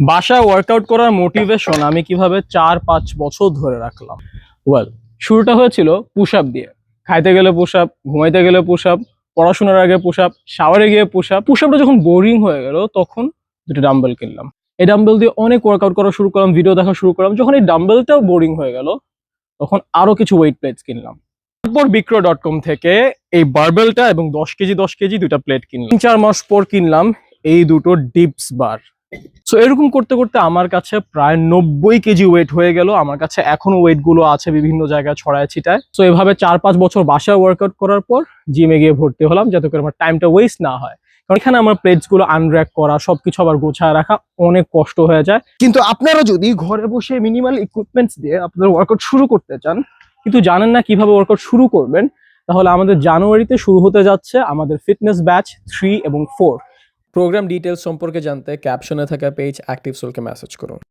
বাসায় ওয়ার্কআউট করার মোটিভেশন আমি কিভাবে 4-5 বছর ধরে রাখলাম। ওয়েল, শুরুটা হয়েছিল পুশ আপ দিয়ে। খাইতে গেলে পুশ আপ, ঘুমাইতে গেলে পুশ আপ, পড়াশোনার আগে পুশ আপ, শাওয়ারে গিয়ে পুশ আপ। পুশ আপটা যখন বোরিং হয়ে গেল তখন দুটো ডাম্বেল কিনলাম। এই ডাম্বেল দিয়ে অনেক ওয়ার্কআউট করা শুরু করলাম, ভিডিও দেখা শুরু করলাম। যখন এই ডাম্বেলটাও বোরিং হয়ে গেল তখন আরো কিছু ওয়েট প্লেটস কিনলাম। তারপর বিক্রয়.কম থেকে এই বারবেলটা এবং 10 কেজি দুটা প্লেট কিনলাম। 3-4 মাস পর কিনলাম এই দুটো ডিপস বার। সো এরকম করতে করতে আমার কাছে প্রায় 90 কেজি ওয়েট হয়ে গেল। আমার কাছে এখনো ওয়েট গুলো আছে বিভিন্ন জায়গায় ছড়ায় ছিটায়। সো এভাবে 4-5 বছর বাসায় ওয়ার্কআউট করার পর জিমে গিয়ে ভর্তি হলাম, যাতে করে আমার টাইমটা ওয়েস্ট না হয়। কারণ এখানে আমার প্লেটস গুলো আনর্যাক করা, সবকিছু আবার গোছায় রাখা অনেক কষ্ট হয়ে যায়। কিন্তু আপনারা যদি ঘরে বসে মিনিমাল ইকুইপমেন্টস দিয়ে আপনাদের ওয়ার্কআউট শুরু করতে চান, কিন্তু জানেন না কিভাবে ওয়ার্কআউট শুরু করবেন, তাহলে আমাদের জানুয়ারিতে শুরু হতে যাচ্ছে আমাদের ফিটনেস ব্যাচ 3 এবং 4। প্রোগ্রাম ডিটেলস সম্পর্কে জানতে ক্যাপশনে থাকা পেজ অ্যাক্টিভ সোলকে মেসেজ করুন।